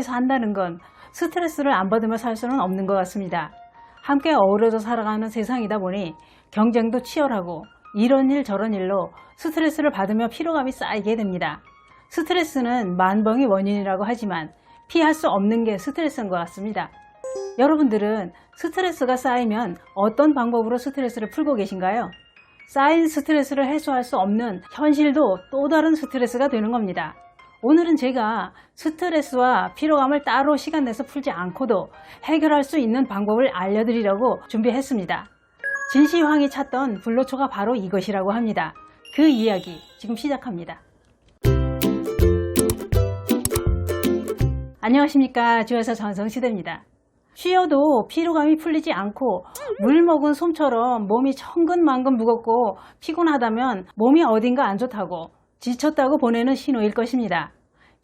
산다는 건 스트레스를 안 받으며 살 수는 없는 것 같습니다. 함께 어우러져 살아가는 세상이다 보니 경쟁도 치열하고 이런 일 저런 일로 스트레스를 받으며 피로감이 쌓이게 됩니다. 스트레스는 만병의 원인이라고 하지만 피할 수 없는 게 스트레스인 것 같습니다. 여러분들은 스트레스가 쌓이면 어떤 방법으로 스트레스를 풀고 계신가요? 쌓인 스트레스를 해소할 수 없는 현실도 또 다른 스트레스가 되는 겁니다. 오늘은 제가 스트레스와 피로감을 따로 시간 내서 풀지 않고도 해결할 수 있는 방법을 알려드리려고 준비했습니다. 진시황이 찾던 불로초가 바로 이것이라고 합니다. 그 이야기 지금 시작합니다. 안녕하십니까, 주여사 전성시대입니다. 쉬어도 피로감이 풀리지 않고 물 먹은 솜처럼 몸이 천근만근 무겁고 피곤하다면 몸이 어딘가 안 좋다고 지쳤다고 보내는 신호일 것입니다.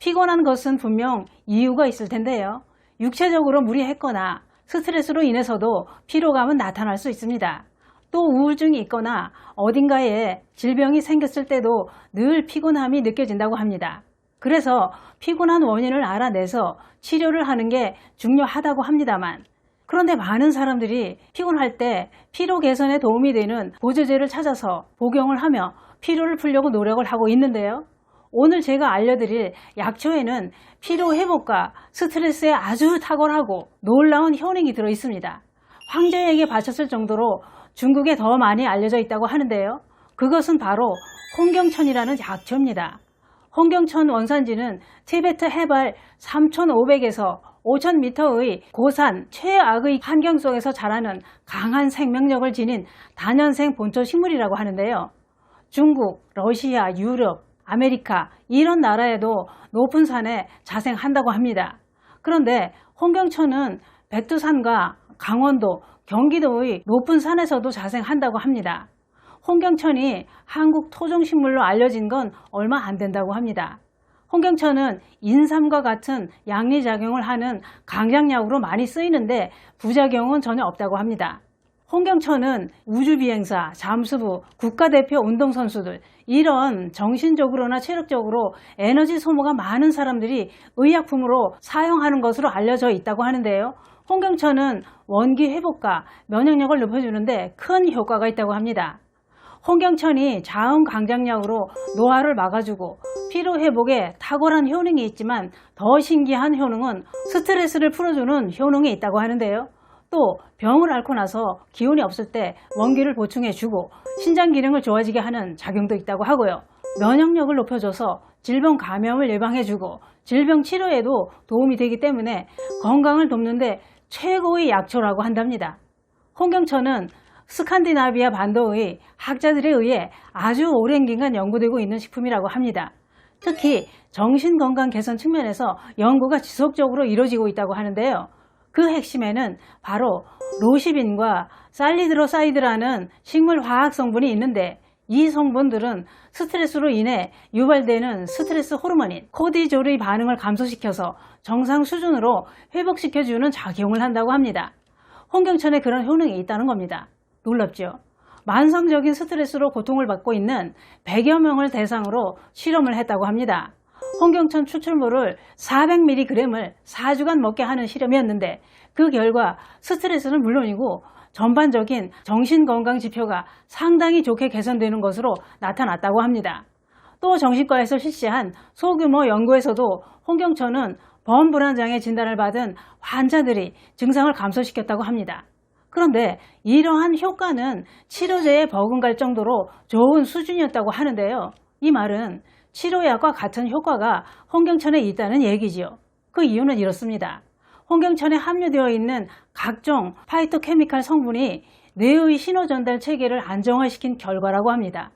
피곤한 것은 분명 이유가 있을 텐데요. 육체적으로 무리했거나 스트레스로 인해서도 피로감은 나타날 수 있습니다. 또 우울증이 있거나 어딘가에 질병이 생겼을 때도 늘 피곤함이 느껴진다고 합니다. 그래서 피곤한 원인을 알아내서 치료를 하는 게 중요하다고 합니다만, 그런데 많은 사람들이 피곤할 때 피로 개선에 도움이 되는 보조제를 찾아서 복용을 하며 피로를 풀려고 노력을 하고 있는데요. 오늘 제가 알려드릴 약초에는 피로 회복과 스트레스에 아주 탁월하고 놀라운 효능이 들어 있습니다. 황제에게 바쳤을 정도로 중국에 더 많이 알려져 있다고 하는데요. 그것은 바로 홍경천이라는 약초입니다. 홍경천 원산지는 티베트 해발 3,500에서 5,000m의 고산 최악의 환경 속에서 자라는 강한 생명력을 지닌 다년생 본초 식물이라고 하는데요. 중국, 러시아, 유럽, 아메리카 이런 나라에도 높은 산에 자생한다고 합니다. 그런데 홍경천은 백두산과 강원도, 경기도의 높은 산에서도 자생한다고 합니다. 홍경천이 한국 토종식물로 알려진 건 얼마 안 된다고 합니다. 홍경천은 인삼과 같은 양리작용을 하는 강장약으로 많이 쓰이는데 부작용은 전혀 없다고 합니다. 홍경천은 우주비행사, 잠수부, 국가대표 운동선수들 이런 정신적으로나 체력적으로 에너지 소모가 많은 사람들이 의약품으로 사용하는 것으로 알려져 있다고 하는데요. 홍경천은 원기 회복과 면역력을 높여주는데 큰 효과가 있다고 합니다. 홍경천이 자음 강장약으로 노화를 막아주고 피로 회복에 탁월한 효능이 있지만 더 신기한 효능은 스트레스를 풀어주는 효능이 있다고 하는데요. 또 병을 앓고 나서 기운이 없을 때 원기를 보충해주고 신장 기능을 좋아지게 하는 작용도 있다고 하고요. 면역력을 높여줘서 질병 감염을 예방해주고 질병 치료에도 도움이 되기 때문에 건강을 돕는데 최고의 약초라고 한답니다. 홍경천은 스칸디나비아 반도의 학자들에 의해 아주 오랜 기간 연구되고 있는 식품이라고 합니다. 특히 정신건강 개선 측면에서 연구가 지속적으로 이루어지고 있다고 하는데요. 그 핵심에는 바로 로시빈과 살리드로사이드라는 식물화학 성분이 있는데 이 성분들은 스트레스로 인해 유발되는 스트레스 호르몬인 코디졸의 반응을 감소시켜서 정상 수준으로 회복시켜주는 작용을 한다고 합니다. 홍경천에 그런 효능이 있다는 겁니다. 놀랍죠? 만성적인 스트레스로 고통을 받고 있는 100여 명을 대상으로 실험을 했다고 합니다. 홍경천 추출물을 400mg을 4주간 먹게 하는 실험이었는데 그 결과 스트레스는 물론이고 전반적인 정신건강 지표가 상당히 좋게 개선되는 것으로 나타났다고 합니다. 또 정신과에서 실시한 소규모 연구에서도 홍경천은 범불안장애 진단을 받은 환자들이 증상을 감소시켰다고 합니다. 그런데 이러한 효과는 치료제에 버금갈 정도로 좋은 수준이었다고 하는데요. 이 말은 치료약과 같은 효과가 홍경천에 있다는 얘기지요. 그 이유는 이렇습니다. 홍경천에 함유되어 있는 각종 파이토케미칼 성분이 뇌의 신호전달 체계를 안정화시킨 결과라고 합니다.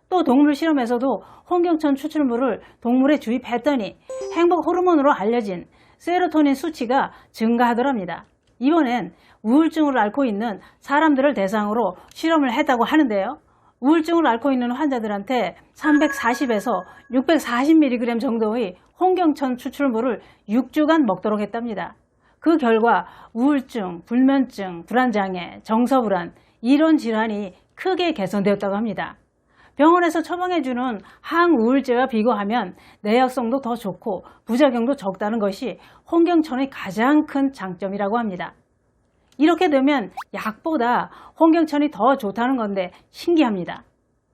또 동물 실험에서도 홍경천 추출물을 동물에 주입했더니 행복 호르몬으로 알려진 세로토닌 수치가 증가하더랍니다. 이번엔 우울증을 앓고 있는 사람들을 대상으로 실험을 했다고 하는데요. 우울증을 앓고 있는 환자들한테 340에서 640mg 정도의 홍경천 추출물을 6주간 먹도록 했답니다. 그 결과 우울증, 불면증, 불안장애, 정서불안 이런 질환이 크게 개선되었다고 합니다. 병원에서 처방해주는 항우울제와 비교하면 내약성도 더 좋고 부작용도 적다는 것이 홍경천의 가장 큰 장점이라고 합니다. 이렇게 되면 약보다 홍경천이 더 좋다는 건데 신기합니다.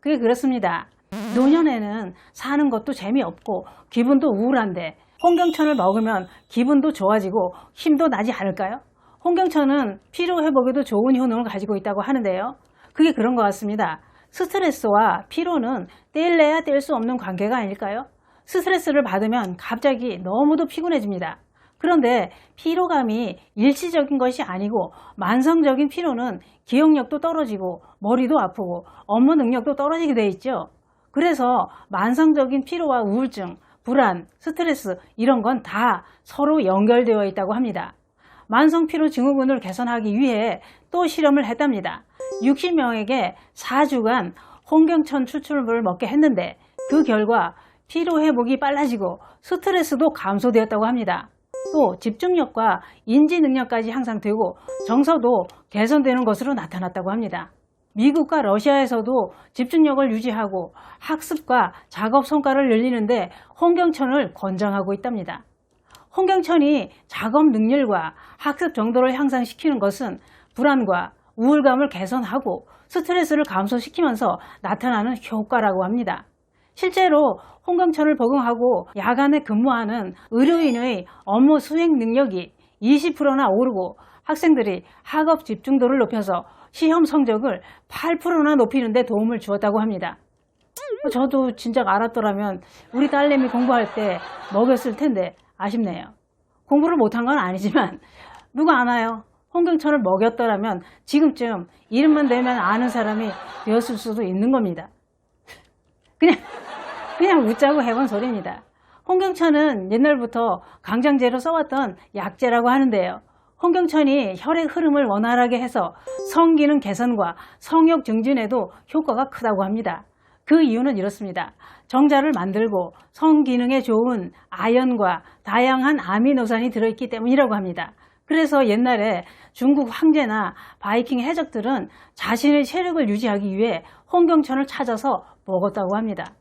그게 그렇습니다. 노년에는 사는 것도 재미없고 기분도 우울한데 홍경천을 먹으면 기분도 좋아지고 힘도 나지 않을까요? 홍경천은 피로회복에도 좋은 효능을 가지고 있다고 하는데요. 그게 그런 것 같습니다. 스트레스와 피로는 뗄래야 뗄 수 없는 관계가 아닐까요? 스트레스를 받으면 갑자기 너무도 피곤해집니다. 그런데 피로감이 일시적인 것이 아니고 만성적인 피로는 기억력도 떨어지고 머리도 아프고 업무 능력도 떨어지게 돼 있죠. 그래서 만성적인 피로와 우울증, 불안, 스트레스 이런 건 다 서로 연결되어 있다고 합니다. 만성 피로 증후군을 개선하기 위해 또 실험을 했답니다. 60명에게 4주간 홍경천 추출물을 먹게 했는데 그 결과 피로 회복이 빨라지고 스트레스도 감소되었다고 합니다. 또 집중력과 인지 능력까지 향상되고 정서도 개선되는 것으로 나타났다고 합니다. 미국과 러시아에서도 집중력을 유지하고 학습과 작업 성과를 늘리는데 홍경천을 권장하고 있답니다. 홍경천이 작업 능률과 학습 정도를 향상시키는 것은 불안과 우울감을 개선하고 스트레스를 감소시키면서 나타나는 효과라고 합니다. 실제로 홍경천을 복용하고 야간에 근무하는 의료인의 업무 수행 능력이 20%나 오르고 학생들이 학업 집중도를 높여서 시험 성적을 8%나 높이는 데 도움을 주었다고 합니다. 저도 진작 알았더라면 우리 딸내미 공부할 때 먹였을 텐데 아쉽네요. 공부를 못한 건 아니지만 누가 아나요? 홍경천을 먹였더라면 지금쯤 이름만 대면 아는 사람이 되었을 수도 있는 겁니다. 그냥 웃자고 해본 소리입니다. 홍경천은 옛날부터 강장제로 써왔던 약제라고 하는데요. 홍경천이 혈액 흐름을 원활하게 해서 성기능 개선과 성욕 증진에도 효과가 크다고 합니다. 그 이유는 이렇습니다. 정자를 만들고 성기능에 좋은 아연과 다양한 아미노산이 들어있기 때문이라고 합니다. 그래서 옛날에 중국 황제나 바이킹 해적들은 자신의 체력을 유지하기 위해 홍경천을 찾아서 먹었다고 합니다.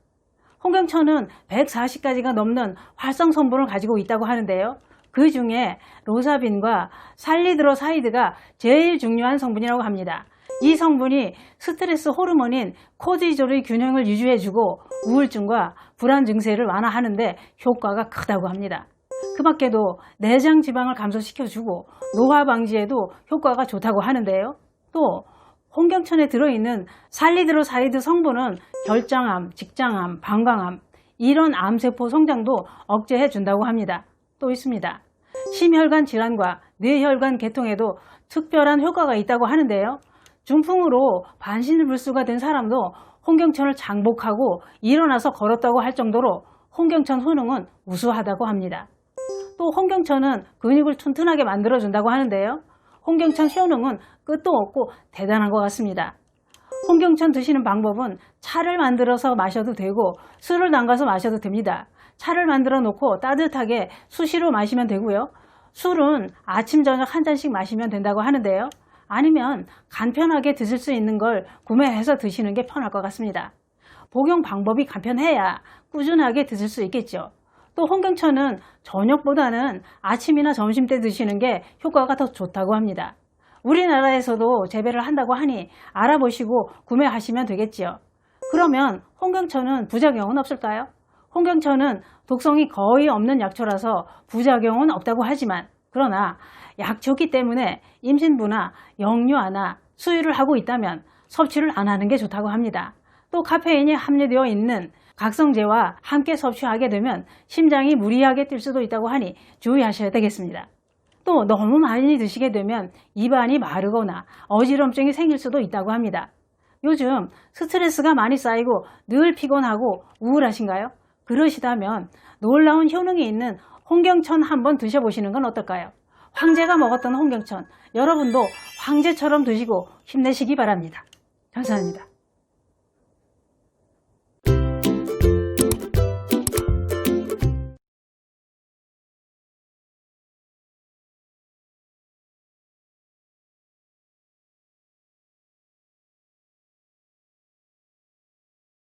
홍경천은 140가지가 넘는 활성 성분을 가지고 있다고 하는데요. 그 중에 로사빈과 살리드로사이드가 제일 중요한 성분이라고 합니다. 이 성분이 스트레스 호르몬인 코르티졸의 균형을 유지해주고 우울증과 불안 증세를 완화하는데 효과가 크다고 합니다. 그 밖에도 내장 지방을 감소시켜주고 노화 방지에도 효과가 좋다고 하는데요. 또 홍경천에 들어있는 살리드로사이드 성분은 결장암, 직장암, 방광암 이런 암세포 성장도 억제해 준다고 합니다. 또 있습니다. 심혈관 질환과 뇌혈관 개통에도 특별한 효과가 있다고 하는데요. 중풍으로 반신불수가 된 사람도 홍경천을 장복하고 일어나서 걸었다고 할 정도로 홍경천 효능은 우수하다고 합니다. 또 홍경천은 근육을 튼튼하게 만들어준다고 하는데요. 홍경천 효능은 끝도 없고 대단한 것 같습니다. 홍경천 드시는 방법은 차를 만들어서 마셔도 되고 술을 담가서 마셔도 됩니다. 차를 만들어 놓고 따뜻하게 수시로 마시면 되고요. 술은 아침 저녁 한 잔씩 마시면 된다고 하는데요. 아니면 간편하게 드실 수 있는 걸 구매해서 드시는 게 편할 것 같습니다. 복용 방법이 간편해야 꾸준하게 드실 수 있겠죠. 또 홍경천은 저녁보다는 아침이나 점심 때 드시는 게 효과가 더 좋다고 합니다. 우리나라에서도 재배를 한다고 하니 알아보시고 구매하시면 되겠지요. 그러면 홍경천은 부작용은 없을까요? 홍경천은 독성이 거의 없는 약초라서 부작용은 없다고 하지만 그러나 약초기 때문에 임신부나 영유아나 수유를 하고 있다면 섭취를 안 하는 게 좋다고 합니다. 또 카페인이 함유되어 있는 각성제와 함께 섭취하게 되면 심장이 무리하게 뛸 수도 있다고 하니 주의하셔야 되겠습니다. 또 너무 많이 드시게 되면 입안이 마르거나 어지럼증이 생길 수도 있다고 합니다. 요즘 스트레스가 많이 쌓이고 늘 피곤하고 우울하신가요? 그러시다면 놀라운 효능이 있는 홍경천 한번 드셔보시는 건 어떨까요? 황제가 먹었던 홍경천, 여러분도 황제처럼 드시고 힘내시기 바랍니다. 감사합니다.